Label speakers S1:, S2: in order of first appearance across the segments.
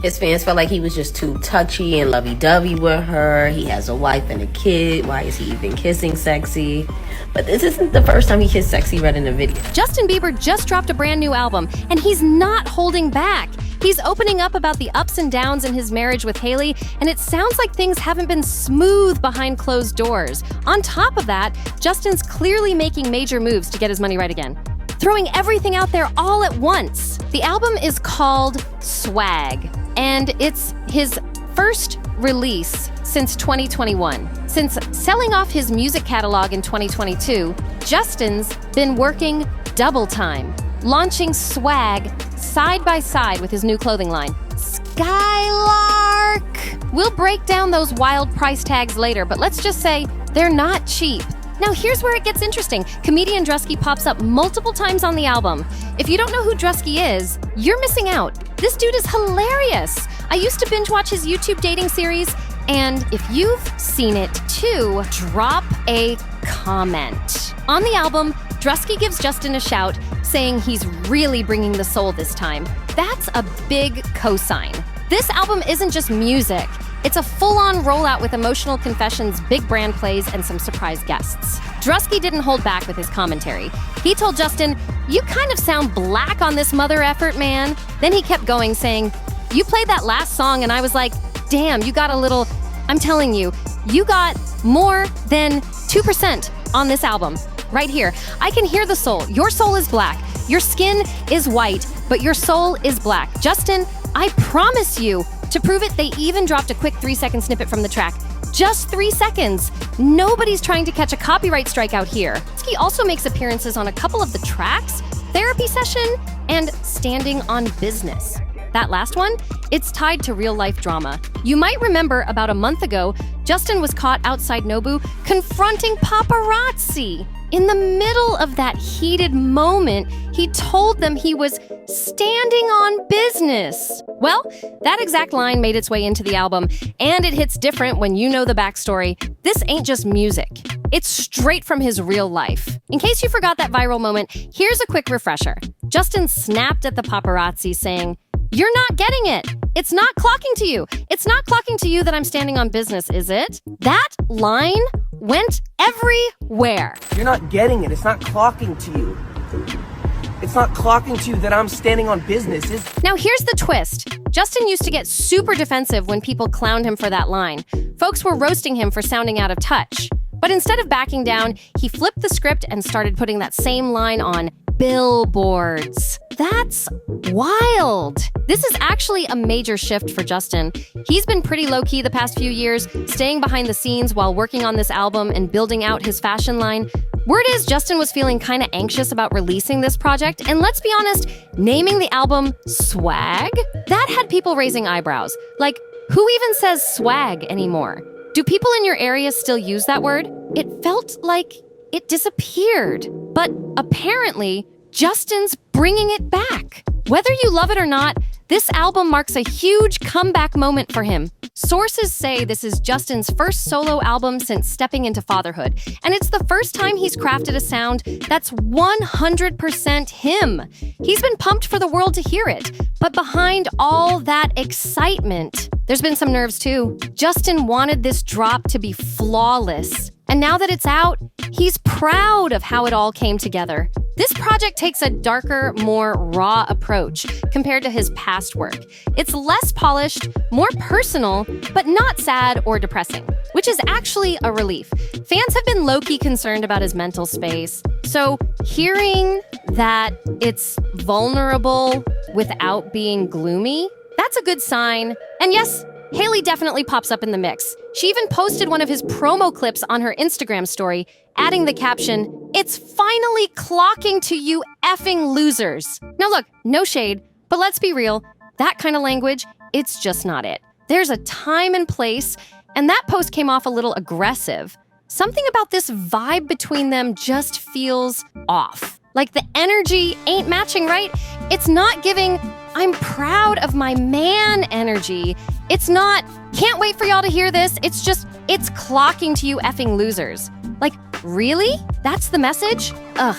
S1: His fans felt like he was just too touchy and lovey-dovey with her. He has a wife and a kid. Why is he even kissing sexy? But this isn't the first time he kissed Sexy Red in a video.
S2: Justin Bieber just dropped a brand new album, and he's not holding back. He's opening up about the ups and downs in his marriage with Hailey, and it sounds like things haven't been smooth behind closed doors. On top of that, Justin's clearly making major moves to get his money right again, throwing everything out there all at once. The album is called Swag, and it's his first release since 2021. Since selling off his music catalog in 2022, Justin's been working double time, launching Swag side by side with his new clothing line, Skylark. We'll break down those wild price tags later, but let's just say they're not cheap. Now here's where it gets interesting. Comedian Druski pops up multiple times on the album. If you don't know who Druski is, you're missing out. This dude is hilarious. I used to binge watch his YouTube dating series, and if you've seen it too, drop a comment. On the album, Druski gives Justin a shout, saying he's really bringing the soul this time. That's a big cosign. This album isn't just music. It's a full-on rollout with emotional confessions, big brand plays, and some surprise guests. Druski didn't hold back with his commentary. He told Justin, "You kind of sound black on this mother effort, man." Then he kept going, saying, "You played that last song, and I was like, damn, you got a little... I'm telling you, you got more than 2% on this album. Right here. I can hear the soul. Your soul is black. Your skin is white, but your soul is black. Justin, I promise you." To prove it, they even dropped a quick 3-second snippet from the track. Just 3 seconds. Nobody's trying to catch a copyright strike out here. He also makes appearances on a couple of the tracks, Therapy Session, and Standing on Business. That last one, it's tied to real-life drama. You might remember about a month ago, Justin was caught outside Nobu confronting paparazzi. In the middle of that heated moment, he told them he was standing on business. Well, that exact line made its way into the album, and it hits different when you know the backstory. This ain't just music. It's straight from his real life. In case you forgot that viral moment, here's a quick refresher. Justin snapped at the paparazzi saying, "You're not getting it. It's not clocking to you. It's not clocking to you that I'm standing on business, is it?" That line went everywhere.
S3: You're not getting it. It's not clocking to you. It's not clocking to you that I'm standing on business.
S2: Now here's the twist. Justin used to get super defensive when people clowned him for that line. Folks were roasting him for sounding out of touch. But instead of backing down, he flipped the script and started putting that same line on billboards. That's wild. This is actually a major shift for Justin. He's been pretty low-key the past few years, staying behind the scenes while working on this album and building out his fashion line. Word is Justin was feeling kind of anxious about releasing this project, and let's be honest, naming the album Swag? That had people raising eyebrows. Like, who even says swag anymore? Do people in your area still use that word? It felt like it disappeared. But apparently, Justin's bringing it back. Whether you love it or not, this album marks a huge comeback moment for him. Sources say this is Justin's first solo album since stepping into fatherhood, and it's the first time he's crafted a sound that's 100% him. He's been pumped for the world to hear it, but behind all that excitement, there's been some nerves too. Justin wanted this drop to be flawless, and now that it's out, he's proud of how it all came together. This project takes a darker, more raw approach compared to his past work. It's less polished, more personal, but not sad or depressing, which is actually a relief. Fans have been low-key concerned about his mental space, so hearing that it's vulnerable without being gloomy, that's a good sign. And yes, Hailey definitely pops up in the mix. She even posted one of his promo clips on her Instagram story, adding the caption, "It's finally clocking to you effing losers." Now look, no shade, but let's be real, that kind of language, it's just not it. There's a time and place, and that post came off a little aggressive. Something about this vibe between them just feels off. Like the energy ain't matching, right? It's not giving, "I'm proud of my man" energy. It's not, "Can't wait for y'all to hear this." It's just, "It's clocking to you effing losers." Like, really? That's the message? Ugh.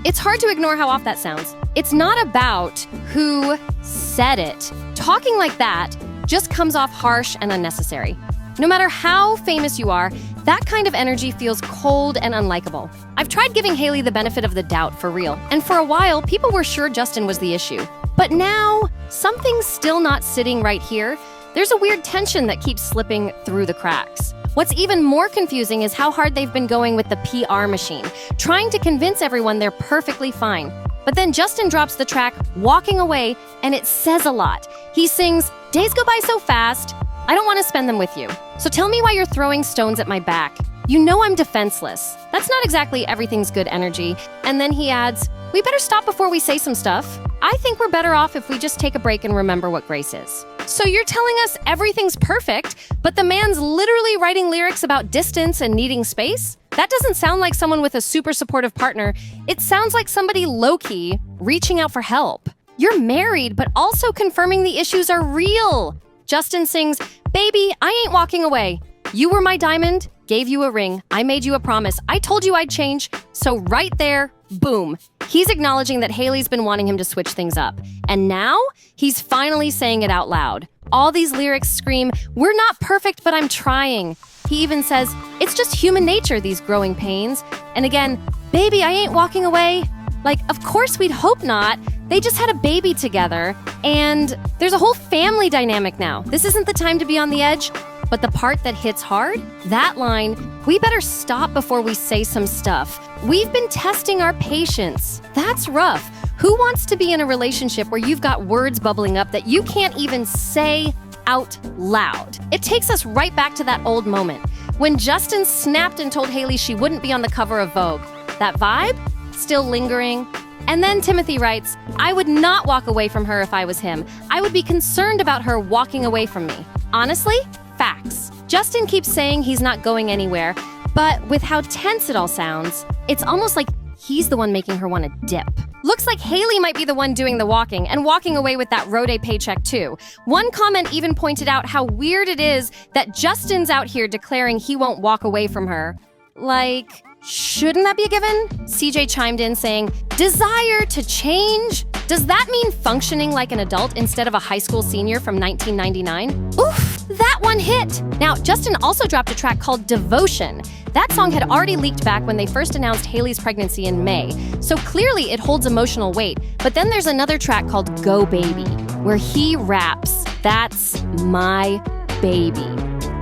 S2: It's hard to ignore how off that sounds. It's not about who said it. Talking like that just comes off harsh and unnecessary. No matter how famous you are, that kind of energy feels cold and unlikable. I've tried giving Hailey the benefit of the doubt for real, and for a while, people were sure Justin was the issue. But now, something's still not sitting right here. There's a weird tension that keeps slipping through the cracks. What's even more confusing is how hard they've been going with the PR machine, trying to convince everyone they're perfectly fine. But then Justin drops the track, Walking Away, and it says a lot. He sings, "Days go by so fast. I don't want to spend them with you. So tell me why you're throwing stones at my back. You know I'm defenseless." That's not exactly everything's good energy. And then he adds, "We better stop before we say some stuff. I think we're better off if we just take a break and remember what grace is." So you're telling us everything's perfect, but the man's literally writing lyrics about distance and needing space? That doesn't sound like someone with a super supportive partner. It sounds like somebody low-key reaching out for help. You're married, but also confirming the issues are real. Justin sings, "Baby, I ain't walking away. You were my diamond, gave you a ring, I made you a promise, I told you I'd change." So right there, boom. He's acknowledging that Hailey's been wanting him to switch things up. And now, he's finally saying it out loud. All these lyrics scream, "We're not perfect, but I'm trying." He even says, "It's just human nature, these growing pains." And again, "Baby, I ain't walking away." Like, of course we'd hope not. They just had a baby together, and there's a whole family dynamic now. This isn't the time to be on the edge. But the part that hits hard, that line, "We better stop before we say some stuff. We've been testing our patience." That's rough. Who wants to be in a relationship where you've got words bubbling up that you can't even say out loud? It takes us right back to that old moment when Justin snapped and told Hailey she wouldn't be on the cover of Vogue. That vibe? Still lingering. And then Timothy writes, "I would not walk away from her if I was him. I would be concerned about her walking away from me." Honestly, facts. Justin keeps saying he's not going anywhere, but with how tense it all sounds, it's almost like he's the one making her want to dip. Looks like Hailey might be the one doing the walking and walking away with that Rode paycheck too. One comment even pointed out how weird it is that Justin's out here declaring he won't walk away from her. Like, shouldn't that be a given? CJ chimed in saying, "Desire to change? Does that mean functioning like an adult instead of a high school senior from 1999? Oof, that one hit. Now, Justin also dropped a track called Devotion. That song had already leaked back when they first announced Hailey's pregnancy in May, so clearly it holds emotional weight. But then there's another track called Go Baby, where he raps, "That's my baby."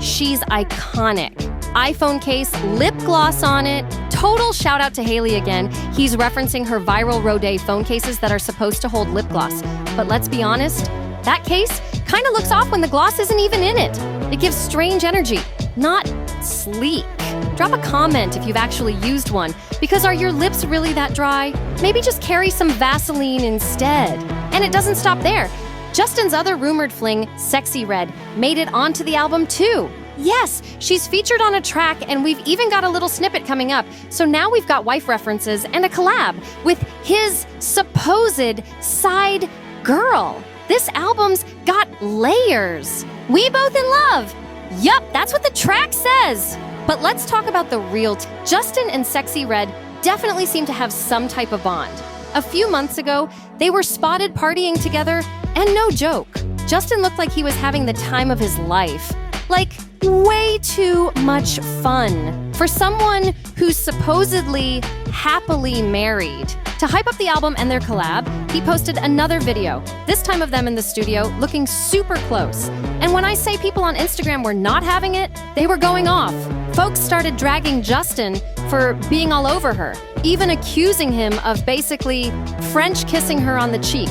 S2: She's iconic. iPhone case, lip gloss on it. Total shout out to Hailey again. He's referencing her viral Rode phone cases that are supposed to hold lip gloss. But let's be honest, that case kind of looks off when the gloss isn't even in it. It gives strange energy, not sleek. Drop a comment if you've actually used one, because are your lips really that dry? Maybe just carry some Vaseline instead. And it doesn't stop there. Justin's other rumored fling, Sexy Red, made it onto the album too. Yes, she's featured on a track, and we've even got a little snippet coming up. So now we've got wife references and a collab with his supposed side girl. This album's got layers. We both in love. Yup, that's what the track says. But let's talk about the real Justin and Sexy Red definitely seem to have some type of bond. A few months ago, they were spotted partying together, and no joke, Justin looked like he was having the time of his life. Like, way too much fun for someone who's supposedly happily married. To hype up the album and their collab, he posted another video, this time of them in the studio, looking super close. And when I say people on Instagram were not having it, they were going off. Folks started dragging Justin for being all over her, even accusing him of basically French kissing her on the cheek.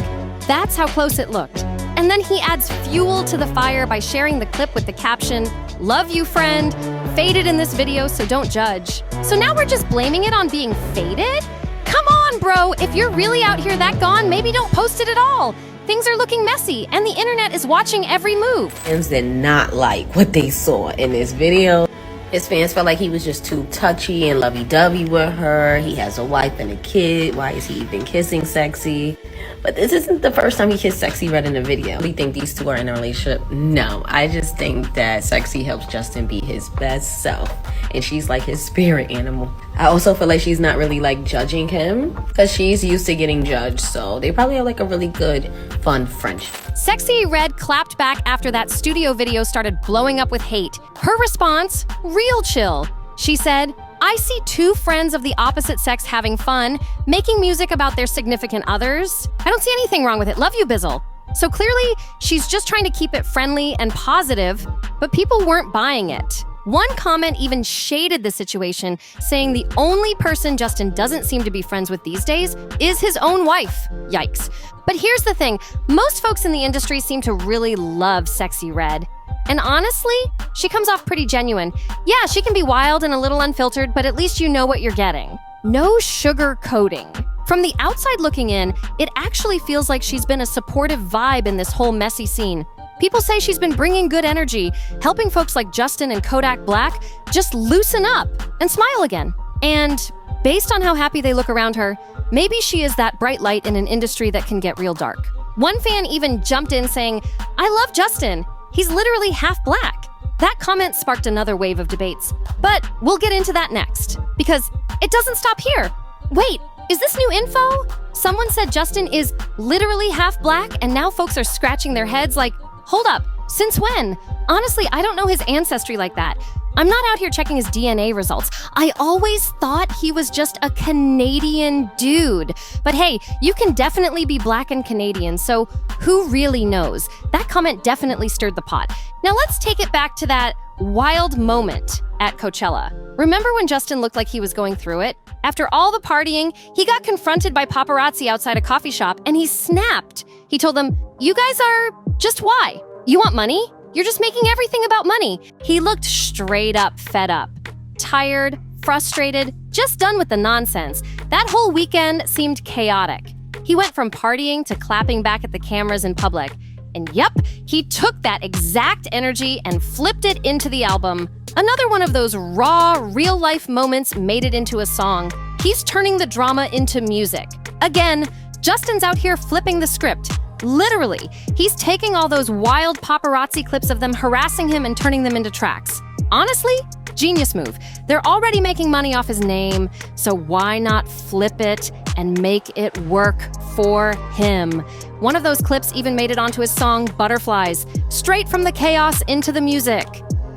S2: That's how close it looked. And then he adds fuel to the fire by sharing the clip with the caption, "Love you, friend. Faded in this video, so don't judge." So now we're just blaming it on being faded? Come on, bro. If you're really out here that gone, maybe don't post it at all. Things are looking messy, and the internet is watching every move.
S1: Fans did not like what they saw in this video. His fans felt like he was just too touchy and lovey-dovey with her. He has a wife and a kid. Why is he even kissing Sexy? But this isn't the first time he kissed Sexy Red in a video. We think these two are in a relationship? No, I just think that Sexy helps Justin be his best self, and she's like his spirit animal. I also feel like she's not really like judging him because she's used to getting judged. So they probably have like a really good, fun friendship.
S2: Sexy Red clapped back after that studio video started blowing up with hate. Her response, real chill. She said, I see two friends of the opposite sex having fun, making music about their significant others. I don't see anything wrong with it. Love you, Bizzle. So clearly, she's just trying to keep it friendly and positive, but people weren't buying it. One comment even shaded the situation, saying the only person Justin doesn't seem to be friends with these days is his own wife. Yikes. But here's the thing, most folks in the industry seem to really love Sexy Red. And honestly, she comes off pretty genuine. Yeah, she can be wild and a little unfiltered, but at least you know what you're getting. No sugar coating. From the outside looking in, it actually feels like she's been a supportive vibe in this whole messy scene. People say she's been bringing good energy, helping folks like Justin and Kodak Black just loosen up and smile again. And based on how happy they look around her, maybe she is that bright light in an industry that can get real dark. One fan even jumped in saying, I love Justin. He's literally half black. That comment sparked another wave of debates. But we'll get into that next, because it doesn't stop here. Wait, is this new info? Someone said Justin is literally half black, and now folks are scratching their heads like, hold up, since when? Honestly, I don't know his ancestry like that. I'm not out here checking his DNA results. I always thought he was just a Canadian dude. But hey, you can definitely be black and Canadian, so who really knows? That comment definitely stirred the pot. Now let's take it back to that wild moment at Coachella. Remember when Justin looked like he was going through it? After all the partying, he got confronted by paparazzi outside a coffee shop and he snapped. He told them, you guys are just why? You want money? You're just making everything about money. He looked straight up fed up, tired, frustrated, just done with the nonsense. That whole weekend seemed chaotic. He went from partying to clapping back at the cameras in public. And yep, he took that exact energy and flipped it into the album. Another one of those raw, real-life moments made it into a song. He's turning the drama into music. Again, Justin's out here flipping the script. Literally, he's taking all those wild paparazzi clips of them harassing him and turning them into tracks. Honestly, genius move. They're already making money off his name, so why not flip it and make it work for him? One of those clips even made it onto his song Butterflies, straight from the chaos into the music.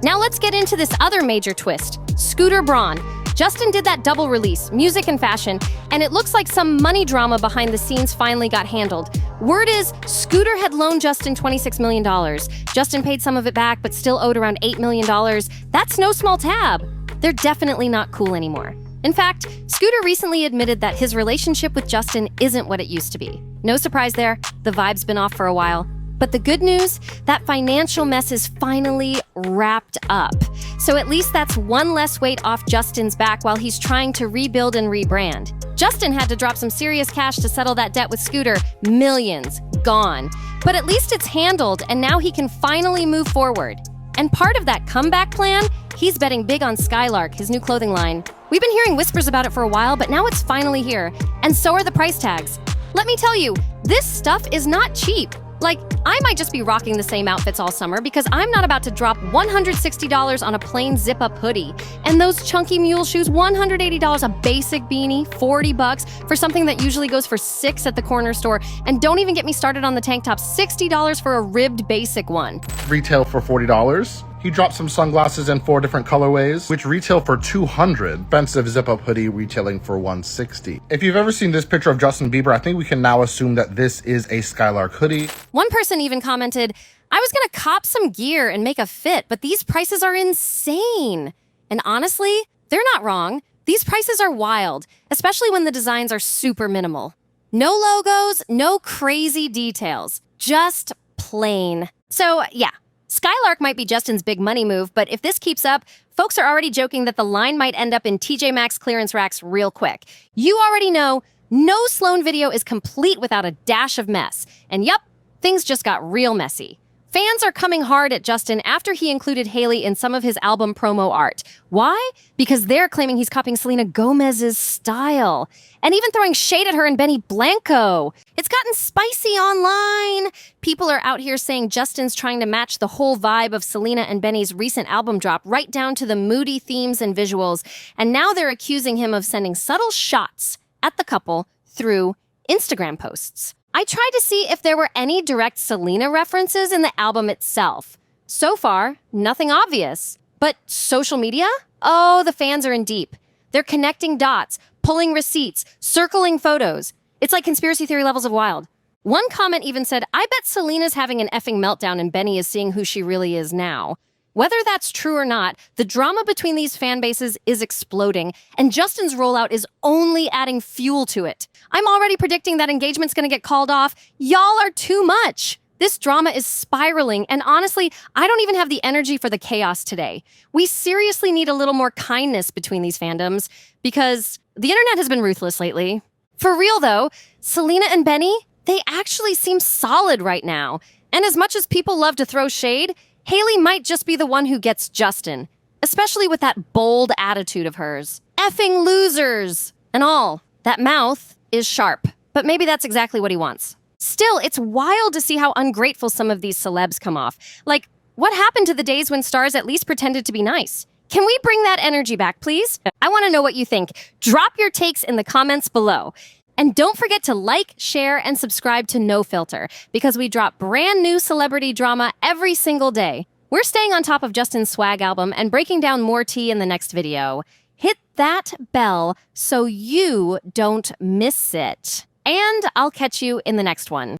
S2: Now let's get into this other major twist, Scooter Braun. Justin did that double release, music and fashion, and it looks like some money drama behind the scenes finally got handled. Word is, Scooter had loaned Justin $26 million. Justin paid some of it back, but still owed around $8 million. That's no small tab. They're definitely not cool anymore. In fact, Scooter recently admitted that his relationship with Justin isn't what it used to be. No surprise there, the vibe's been off for a while. But the good news, that financial mess is finally wrapped up. So at least that's one less weight off Justin's back while he's trying to rebuild and rebrand. Justin had to drop some serious cash to settle that debt with Scooter. Millions gone. But at least it's handled, and now he can finally move forward. And part of that comeback plan, he's betting big on Skylark, his new clothing line. We've been hearing whispers about it for a while, but now it's finally here. And so are the price tags. Let me tell you, this stuff is not cheap. Like, I might just be rocking the same outfits all summer because I'm not about to drop $160 on a plain zip-up hoodie. And those chunky mule shoes, $180, a basic beanie, $40 for something that usually goes for $6 at the corner store. And don't even get me started on the tank top, $60 for a ribbed basic one.
S4: Retail for $40. He dropped some sunglasses in 4 different colorways, which retail for $200. Expensive zip-up hoodie retailing for $160. If you've ever seen this picture of Justin Bieber, I think we can now assume that this is a Skylark hoodie.
S2: One person even commented, I was gonna cop some gear and make a fit, but these prices are insane. And honestly, they're not wrong. These prices are wild, especially when the designs are super minimal. No logos, no crazy details, just plain. So yeah, Skylark might be Justin's big money move, but if this keeps up, folks are already joking that the line might end up in TJ Maxx clearance racks real quick. You already know, no Sloan video is complete without a dash of mess. And yup, things just got real messy. Fans are coming hard at Justin after he included Hailey in some of his album promo art. Why? Because they're claiming he's copying Selena Gomez's style. And even throwing shade at her and Benny Blanco. It's gotten spicy online. People are out here saying Justin's trying to match the whole vibe of Selena and Benny's recent album drop, right down to the moody themes and visuals. And now they're accusing him of sending subtle shots at the couple through Instagram posts. I tried to see if there were any direct Selena references in the album itself. So far, nothing obvious. But social media? Oh, the fans are in deep. They're connecting dots, pulling receipts, circling photos. It's like conspiracy theory levels of wild. One comment even said, I bet Selena's having an effing meltdown and Benny is seeing who she really is now. Whether that's true or not, the drama between these fan bases is exploding, and Justin's rollout is only adding fuel to it. I'm already predicting that engagement's gonna get called off. Y'all are too much. This drama is spiraling, and honestly, I don't even have the energy for the chaos today. We seriously need a little more kindness between these fandoms, because the internet has been ruthless lately. For real though, Selena and Benny, they actually seem solid right now. And as much as people love to throw shade, Hailey might just be the one who gets Justin, especially with that bold attitude of hers. Effing losers! And all, that mouth is sharp, but maybe that's exactly what he wants. Still, it's wild to see how ungrateful some of these celebs come off. Like, what happened to the days when stars at least pretended to be nice? Can we bring that energy back, please? I want to know what you think. Drop your takes in the comments below. And don't forget to like, share, and subscribe to NoFilter, because we drop brand new celebrity drama every single day. We're staying on top of Justin's swag album and breaking down more tea in the next video. Hit that bell so you don't miss it. And I'll catch you in the next one.